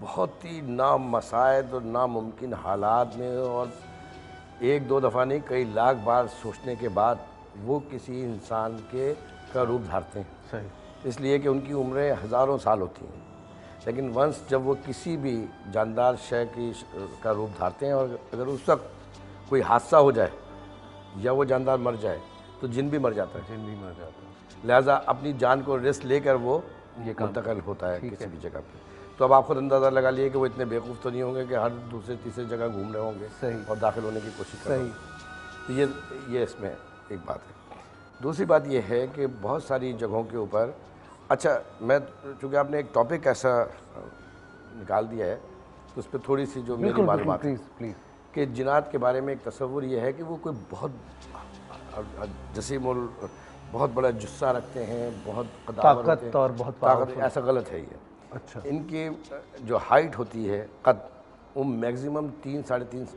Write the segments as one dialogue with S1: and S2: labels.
S1: بہت ہی نامساعد اور ناممکن حالات میں، اور ایک دو دفعہ نہیں کئی لاکھ بار سوچنے کے بعد وہ کسی انسان کا روپ دھارتے ہیں.
S2: صحیح.
S1: اس لیے کہ ان کی عمریں ہزاروں سال ہوتی ہیں، لیکن ونس جب وہ کسی بھی جاندار شے کا روپ دھارتے ہیں، اور اگر اس وقت کوئی حادثہ ہو جائے یا وہ جاندار مر جائے تو جن بھی مر جاتا ہے.
S2: جن بھی مر جاتا ہے.
S1: لہٰذا اپنی جان کو رسک لے کر وہ
S2: یہ کام
S1: منتقل ہوتا ہے کسی بھی جگہ پہ. تو اب آپ خود اندازہ لگا لیے کہ وہ اتنے بیوقوف تو نہیں ہوں گے کہ ہر دوسرے تیسرے جگہ گھوم رہے ہوں گے
S2: صحیح.
S1: اور داخل ہونے کی کوشش کر رہے ہوں
S2: صحیح.
S1: گے. تو یہ اس میں ایک بات ہے. دوسری بات یہ ہے کہ بہت ساری جگہوں کے اوپر، اچھا میں چونکہ آپ نے ایک ٹاپک ایسا نکال دیا ہے تو اس پہ تھوڑی سی جو میری معلومات ہے
S2: پلیز.
S1: کہ جنات کے بارے میں ایک تصور یہ ہے کہ وہ کوئی بہت جسیم بہت بڑا جثہ رکھتے ہیں، بہت قدامت
S2: طاقت اور بہت
S1: طاقت. ایسا غلط ہے یہ.
S2: اچھا.
S1: ان کی جو ہائٹ ہوتی ہے قد، وہ میگزیمم 3-3.5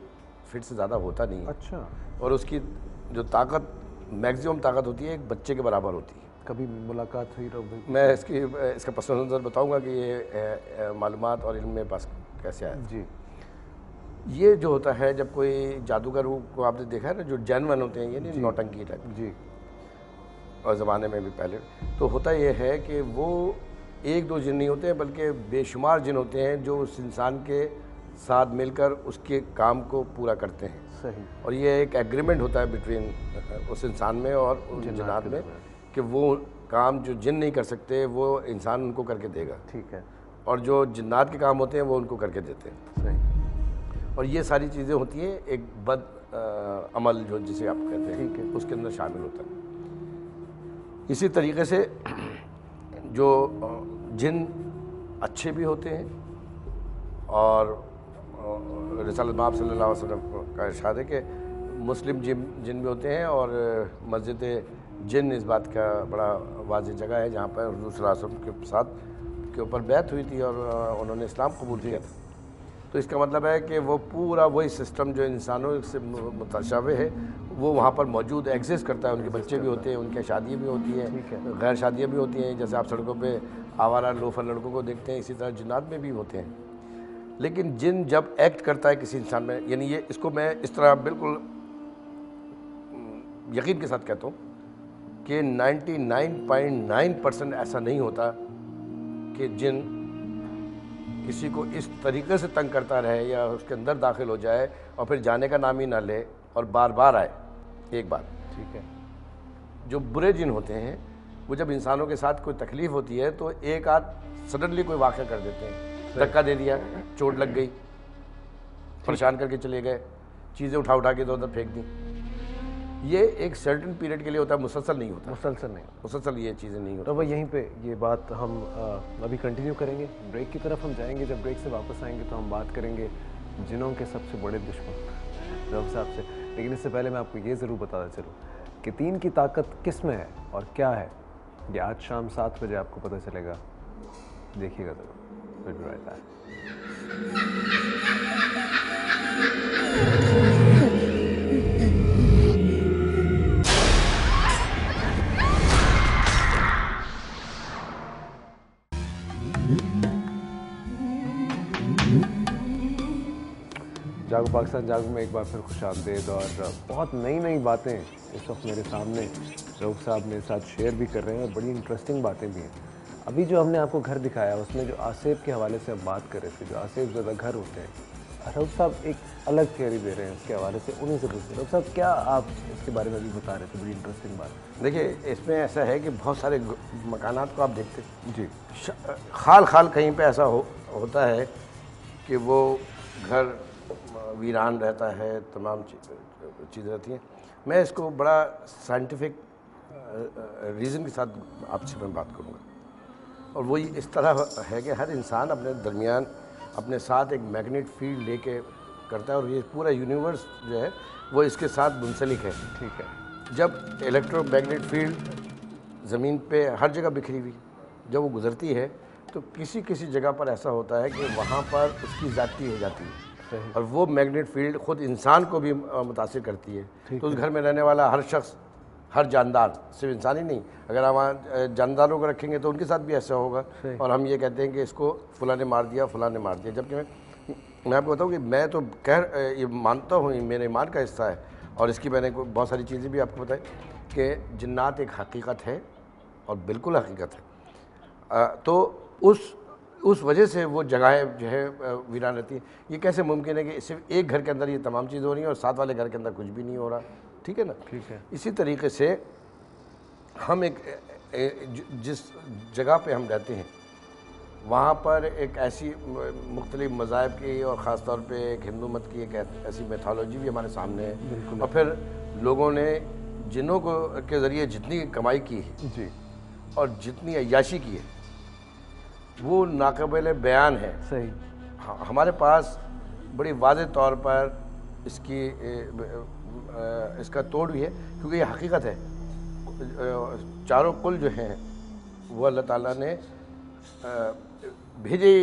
S1: فٹ سے زیادہ ہوتا نہیں ہے.
S2: اچھا.
S1: اور اس کی جو طاقت میگزیمم طاقت ہوتی ہے ایک بچے کے برابر ہوتی ہے.
S2: کبھی ملاقات ہوئی رہو؟
S1: میں اس کا پس منظر بتاؤں گا کہ یہ معلومات اور علم میں پاس کیسے آیا.
S2: جی.
S1: یہ جو ہوتا ہے جب کوئی جادوگر کو آپ نے دیکھا ہے نا، جو جینون ہوتے ہیں، یہ نہیں نوٹنکی ٹائپ.
S2: جی.
S1: اور زمانے میں بھی پہلے تو ہوتا یہ ہے کہ وہ ایک دو جن نہیں ہوتے ہیں بلکہ بے شمار جن ہوتے ہیں جو اس انسان کے ساتھ مل کر اس کے کام کو پورا کرتے ہیں.
S2: صحیح.
S1: اور یہ ایک ایگریمنٹ ہوتا ہے بٹوین اس انسان میں اور ان جنات میں کہ وہ کام جو جن نہیں کر سکتے وہ انسان ان کو کر کے دے گا.
S2: ٹھیک ہے.
S1: اور جو جنات کے کام ہوتے ہیں وہ ان کو کر کے دیتے ہیں.
S2: صحیح.
S1: اور یہ ساری چیزیں ہوتی ہیں، ایک بد عمل جو جسے آپ کہتے ہیں
S2: ٹھیک ہے.
S1: اس کے اندر شامل ہوتا ہے. اسی طریقے سے جو جن اچھے بھی ہوتے ہیں، اور رسالت مآب صلی اللہ علیہ وسلم کا ارشاد ہے کہ مسلم جن بھی ہوتے ہیں، اور مسجد جن اس بات کا بڑا واضح جگہ ہے جہاں پر حضور صلی اللہ علیہ وسلم کے ساتھ کے اوپر بیعت ہوئی تھی اور انہوں نے اسلام قبول کیا تھا. تو اس کا مطلب ہے کہ وہ پورا وہی سسٹم جو انسانوں سے متشابہ ہے وہ وہاں پر موجود ایگزسٹ کرتا ہے. ان کے بچے بھی ہوتے ہیں، ان کی شادیاں بھی ہوتی ہیں، غیر شادیاں بھی ہوتی ہیں. جیسے آپ سڑکوں پہ آوارہ لوفر لڑکوں کو دیکھتے ہیں، اسی طرح جنات میں بھی ہوتے ہیں. لیکن جن جب ایکٹ کرتا ہے کسی انسان میں، یعنی یہ اس کو میں اس طرح بالکل یقین کے ساتھ کہتا ہوں کہ 99.9% ایسا نہیں ہوتا کہ جن کسی کو اس طریقے سے تنگ کرتا رہے یا اس کے اندر داخل ہو جائے اور پھر جانے کا نام ہی نہ لے اور بار بار آئے. ایک بات.
S2: ٹھیک ہے.
S1: جو برے جن ہوتے ہیں وہ جب انسانوں کے ساتھ کوئی تکلیف ہوتی ہے تو ایک آدھ سڈنلی کوئی واقعہ کر دیتے ہیں. دھکا دے دیا، چوٹ لگ گئی، پریشان کر کے چلے گئے، چیزیں اٹھا کے ادھر پھینک دیں. یہ ایک سرٹن پیریڈ کے لیے ہوتا ہے، مسلسل نہیں ہوتا. مسلسل یہ چیزیں نہیں ہوتی.
S2: تو وہ یہیں پہ یہ بات ہم ابھی کنٹینیو کریں گے. بریک کی طرف ہم جائیں گے. جب بریک سے واپس آئیں گے تو ہم بات کریں گے جنوں کے سب سے بڑے دشمن رب صاحب سے. لیکن اس سے پہلے میں آپ کو یہ ضرور بتاتا چلوں کہ 3 کی طاقت کس میں ہے اور کیا ہے، یہ آج شام 7 بجے آپ کو پتہ چلے گا. دیکھیے گا ضرور. جاگو پاکستان جاگو میں ایک بار پھر خوش آمدید. اور بہت نئی باتیں اس وقت میرے سامنے رؤف صاحب میرے ساتھ شیئر بھی کر رہے ہیں اور بڑی انٹرسٹنگ باتیں بھی ہیں. ابھی جو ہم نے آپ کو گھر دکھایا اس میں جو آصف کے حوالے سے ہم بات کر رہے تھے، جو آصف زدہ گھر ہوتے ہیں، رؤف صاحب ایک الگ تھیوری دے رہے ہیں اس کے حوالے سے. انہیں سے پوچھتے ہیں رؤف صاحب کیا آپ اس کے بارے میں بھی بتا رہے تھے، بڑی انٹرسٹنگ بات.
S1: دیکھیے اس میں ایسا ہے کہ بہت سارے مکانات کو آپ دیکھتے ہیں
S2: جی
S1: خال کہیں پہ ایسا ہوتا ہے کہ وہ گھر ویران رہتا ہے، تمام چیزیں رہتی ہیں. میں اس کو بڑا سائنٹیفک ریزن کے ساتھ آپ سے میں بات کروں گا، اور وہی اس طرح ہے کہ ہر انسان اپنے درمیان اپنے ساتھ ایک میگنیٹ فیلڈ لے کے کرتا ہے، اور یہ پورا یونیورس جو ہے وہ اس کے ساتھ منسلک ہے.
S2: ٹھیک ہے.
S1: جب الیکٹرو میگنیٹ فیلڈ زمین پہ ہر جگہ بکھری ہوئی جب وہ گزرتی ہے تو کسی جگہ پر ایسا ہوتا ہے کہ وہاں پر اس کی ذاتی ہو جاتی ہے، اور وہ میگنیٹ فیلڈ خود انسان کو بھی متاثر کرتی ہے. تو اس گھر میں رہنے والا ہر شخص ہر جاندار، صرف انسان ہی نہیں، اگر ہم وہاں جانداروں کو رکھیں گے تو ان کے ساتھ بھی ایسا ہوگا، اور ہم یہ کہتے ہیں کہ اس کو فلاں نے مار دیا، فلاں نے مار دیا، جبکہ میں آپ کو بتاؤں کہ میں تو یہ مانتا ہوں، یہ میرے ایمان کا حصہ ہے، اور اس کی میں نے بہت ساری چیزیں بھی آپ کو بتائی کہ جنات ایک حقیقت ہے اور بالکل حقیقت ہے، تو اس وجہ سے وہ جگہیں جو ہے ویران رہتی ہیں۔ یہ کیسے ممکن ہے کہ صرف ایک گھر کے اندر یہ تمام چیزیں ہو رہی ہیں اور ساتھ والے گھر کے اندر کچھ بھی نہیں ہو رہا؟ ٹھیک ہے نا؟
S2: ٹھیک ہے۔
S1: اسی طریقے سے ہم جس جگہ پہ ہم رہتے ہیں وہاں پر ایک ایسی مختلف مذاہب کی اور خاص طور پہ ایک ہندو مت کی ایک ایسی میتھالوجی بھی ہمارے سامنے ہے، اور پھر لوگوں نے جنوں کے ذریعے جتنی کمائی کی ہے
S2: جی،
S1: اور جتنی عیاشی کی ہے وہ ناقابل بیان ہے۔
S2: صحیح،
S1: ہمارے پاس بڑی واضح طور پر اس کا توڑ بھی ہے، کیونکہ یہ حقیقت ہے۔ چاروں کل جو ہیں وہ اللہ تعالیٰ نے بھیجے